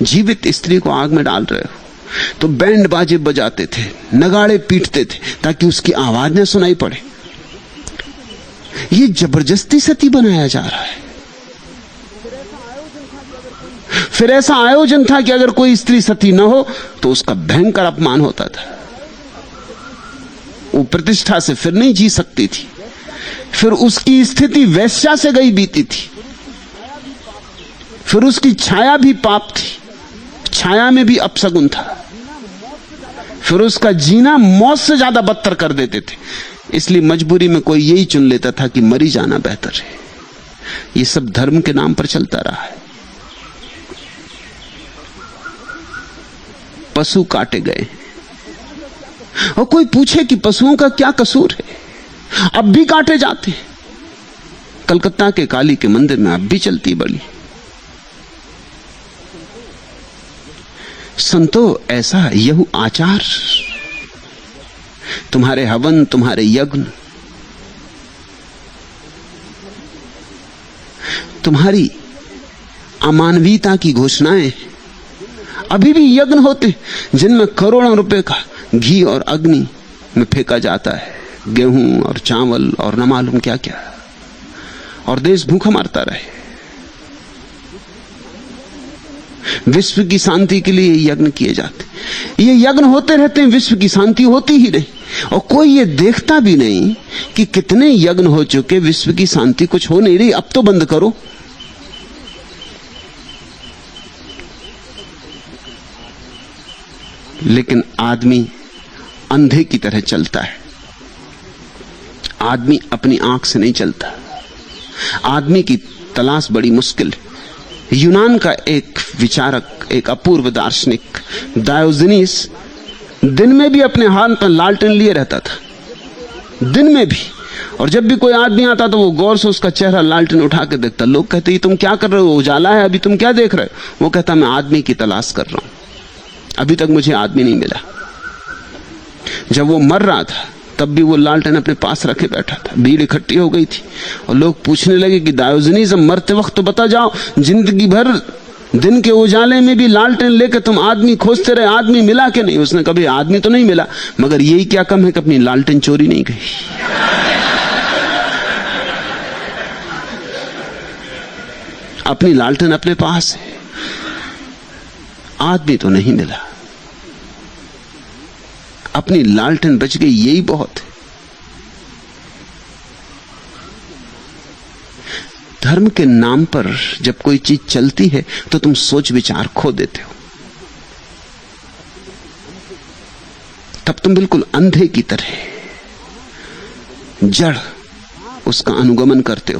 जीवित स्त्री को आग में डाल रहे हो। तो बैंड बाजे बजाते थे, नगाड़े पीटते थे ताकि उसकी आवाज न सुनाई पड़े। ये जबरदस्ती सती बनाया जा रहा है। फिर ऐसा आयोजन था कि अगर कोई स्त्री सती न हो तो उसका भयंकर अपमान होता था। वो प्रतिष्ठा से फिर नहीं जी सकती थी। फिर उसकी स्थिति वैश्या से गई बीती थी। फिर उसकी छाया भी पाप थी, छाया में भी अपशगुन था। फिर उसका जीना मौत से ज्यादा बदतर कर देते थे। इसलिए मजबूरी में कोई यही चुन लेता था कि मरी जाना बेहतर है। ये सब धर्म के नाम पर चलता रहा है। पशु काटे गए, और कोई पूछे कि पशुओं का क्या कसूर है? अब भी काटे जाते हैं। कलकत्ता के काली के मंदिर में अब भी चलती बलि। संतो ऐसा यहू आचार, तुम्हारे हवन, तुम्हारे यज्ञ, तुम्हारी अमानवीयता की घोषणाएं, अभी भी यज्ञ होते जिनमें करोड़ों रुपए का घी और अग्नि में फेंका जाता है, गेहूं और चावल और न मालूम क्या क्या, और देश भूखा मरता रहे। विश्व की शांति के लिए यज्ञ किए जाते। ये यज्ञ होते रहते हैं, विश्व की शांति होती ही नहीं। और कोई ये देखता भी नहीं कि कितने यज्ञ हो चुके, विश्व की शांति कुछ हो नहीं रही। अब तो बंद करो। लेकिन आदमी अंधे की तरह चलता है। आदमी अपनी आंख से नहीं चलता। आदमी की तलाश बड़ी मुश्किल है। यूनान का एक विचारक, एक अपूर्व दार्शनिक डायोजनीस, दिन में भी अपने हाथ पर लालटेन लिए रहता था, दिन में भी। और जब भी कोई आदमी आता तो वो गौर से उसका चेहरा लालटेन उठा के देखता। लोग कहते, तुम क्या कर रहे हो? उजाला है, अभी तुम क्या देख रहे हो? वो कहता, मैं आदमी की तलाश कर रहा हूं, अभी तक मुझे आदमी नहीं मिला। जब वो मर रहा था तब भी वो लालटेन अपने पास रखे बैठा था। भीड़ इकट्ठी हो गई थी और लोग पूछने लगे कि डायोजनीस, मरते वक्त तो बता जाओ, जिंदगी भर दिन के उजाले में भी लालटेन लेकर तुम आदमी खोजते रहे, आदमी मिला कि नहीं? उसने कभी आदमी तो नहीं मिला, मगर यही क्या कम है कि अपनी लालटेन चोरी नहीं गई। अपनी लालटेन अपने पास है, आदमी तो नहीं मिला। अपनी लालटेन बच गई, यही बहुत है। धर्म के नाम पर जब कोई चीज चलती है तो तुम सोच विचार खो देते हो। तब तुम बिल्कुल अंधे की तरह जड़ उसका अनुगमन करते हो।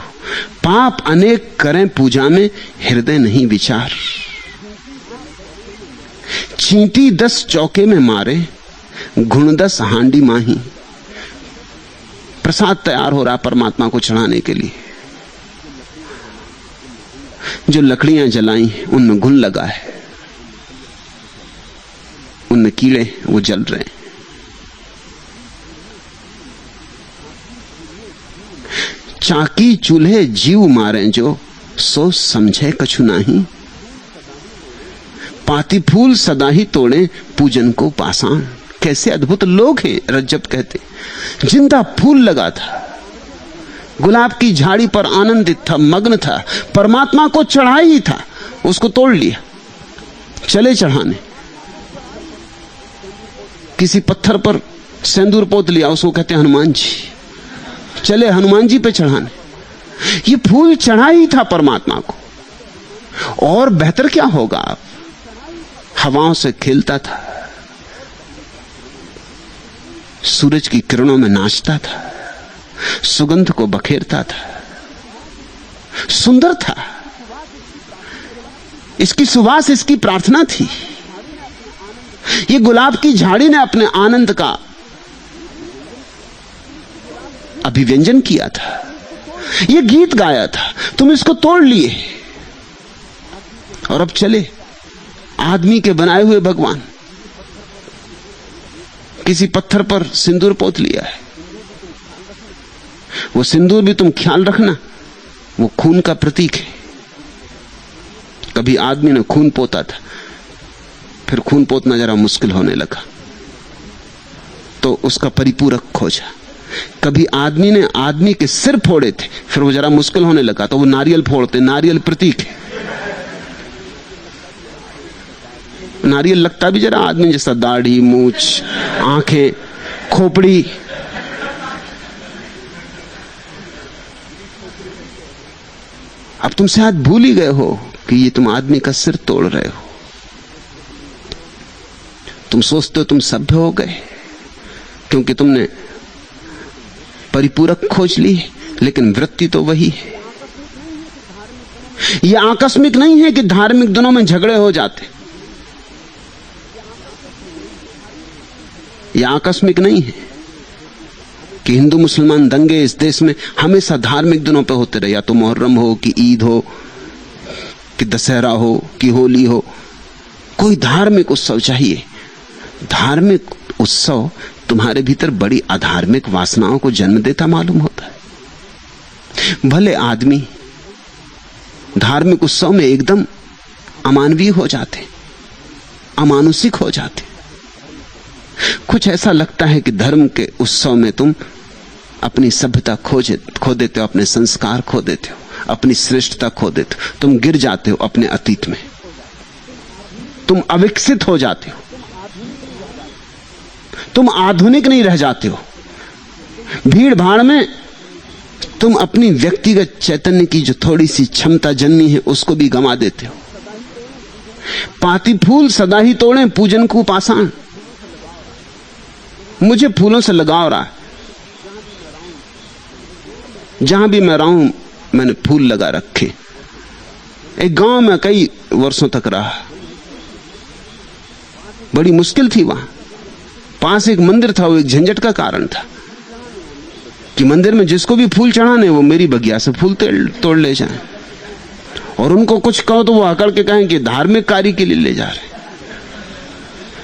पाप अनेक करें पूजा में, हृदय नहीं विचार। चींटी 10 चौके में मारे, गुण 10 हांडी माही। प्रसाद तैयार हो रहा परमात्मा को चढ़ाने के लिए। जो लकड़ियां जलाई उनमें घुन लगा है, उनमें कीड़े, वो जल रहे हैं। चाकी चूल्हे जीव मारे जो, सोच समझे कछु नाही। पाती फूल सदा ही तोड़े, पूजन को पाषाण। कैसे अद्भुत लोग हैं, रज्जब कहते। जिंदा फूल लगा था, गुलाब की झाड़ी पर आनंदित था, मग्न था, परमात्मा को चढ़ा ही था, उसको तोड़ लिया, चले चढ़ाने। किसी पत्थर पर सिंदूर पोत लिया, उसको कहते हैं हनुमान जी, चले हनुमान जी पे चढ़ाने। ये फूल चढ़ा ही था परमात्मा को, और बेहतर क्या होगा? हवाओं से खेलता था, सूरज की किरणों में नाचता था, सुगंध को बखेरता था, सुंदर था। इसकी सुवास, इसकी प्रार्थना थी। ये गुलाब की झाड़ी ने अपने आनंद का अभिव्यंजन किया था, ये गीत गाया था, तुम इसको तोड़ लिए और अब चले आदमी के बनाए हुए भगवान। किसी पत्थर पर सिंदूर पोत लिया है, वो सिंदूर भी तुम ख्याल रखना, वो खून का प्रतीक है। कभी आदमी ने खून पोता था, फिर खून पोतना जरा मुश्किल होने लगा, तो उसका परिपूरक खोजा। कभी आदमी ने आदमी के सिर फोड़े थे, फिर वो जरा मुश्किल होने लगा तो वो नारियल फोड़ते। नारियल प्रतीक है, नारियल लगता भी जरा आदमी जैसा, दाढ़ी, मूछ, आंखें, खोपड़ी। अब तुम शायद भूल ही गए हो कि ये तुम आदमी का सिर तोड़ रहे हो। तुम सोचते हो तुम सभ्य हो गए क्योंकि तुमने परिपूरक खोज ली, लेकिन वृत्ति तो वही है। यह आकस्मिक नहीं है कि धार्मिक दिनों में झगड़े हो जाते, यह आकस्मिक नहीं है कि हिंदू मुसलमान दंगे इस देश में हमेशा धार्मिक दिनों पे होते रहे, या तो मुहर्रम हो कि ईद हो कि दशहरा हो कि होली हो। कोई धार्मिक उत्सव चाहिए। धार्मिक उत्सव तुम्हारे भीतर बड़ी अधार्मिक वासनाओं को जन्म देता मालूम होता है। भले आदमी धार्मिक उत्सव में एकदम अमानवीय हो जाते, अमानुषिक हो जाते। कुछ ऐसा लगता है कि धर्म के उत्सव में तुम अपनी सभ्यता खो देते हो, अपने संस्कार खो देते हो, अपनी श्रेष्ठता खो देते हो। तुम गिर जाते हो अपने अतीत में, तुम अविकसित हो जाते हो, तुम आधुनिक नहीं रह जाते हो। भीड़ भाड़ में तुम अपनी व्यक्तिगत चैतन्य की जो थोड़ी सी क्षमता जन्मी है उसको भी गंवा देते हो। पाती फूल सदा ही तोड़े, पूजन को पाषाण। मुझे फूलों से लगाव रहा है, जहां भी मैं रहा हूं मैंने फूल लगा रखे। एक गांव में कई वर्षों तक रहा, बड़ी मुश्किल थी। वहां पास एक मंदिर था, वो एक झंझट का कारण था कि मंदिर में जिसको भी फूल चढ़ाने वो मेरी बगिया से फूल तोड़ ले जाए, और उनको कुछ कहो तो वो अकड़ के कहें कि धार्मिक कार्य के लिए ले जा रहे।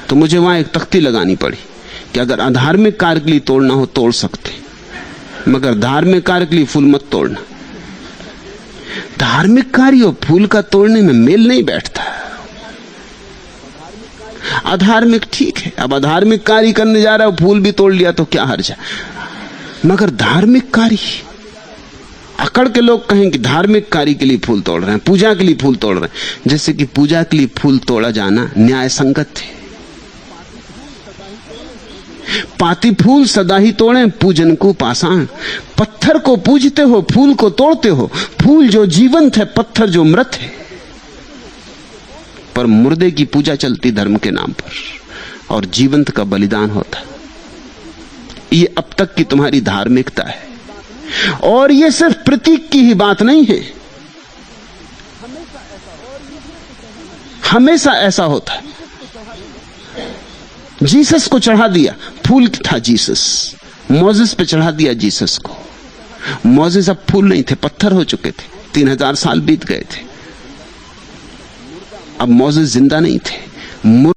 तो मुझे वहां एक तख्ती लगानी पड़ी कि अगर अधार्मिक कार्य के लिए तोड़ना हो तोड़ सकते, मगर धार्मिक कार्य के लिए फूल मत तोड़ना। धार्मिक कार्य और फूल का तोड़ने में मेल नहीं बैठता। अधार्मिक ठीक है, अब अधार्मिक कार्य करने जा रहा है, फूल भी तोड़ लिया तो क्या हर्ज है, मगर धार्मिक कार्य अकड़ के लोग कहें कि धार्मिक कार्य के लिए फूल तोड़ रहे हैं, पूजा के लिए फूल तोड़ रहे हैं, जैसे कि पूजा के लिए फूल तोड़ा जाना न्याय संगत है। पाती फूल सदा ही तोड़े, पूजन को पाषाण। पत्थर को पूजते हो, फूल को तोड़ते हो। फूल जो जीवंत है, पत्थर जो मृत है। पर मुर्दे की पूजा चलती धर्म के नाम पर, और जीवंत का बलिदान होता। ये अब तक की तुम्हारी धार्मिकता है, और ये सिर्फ प्रतीक की ही बात नहीं है, हमेशा ऐसा होता है। जीसस को चढ़ा दिया, फूल था जीसस, मोसेस पे चढ़ा दिया जीसस को। मोसेस अब फूल नहीं थे, पत्थर हो चुके थे, 3000 साल बीत गए थे। अब मोसेस जिंदा नहीं थे।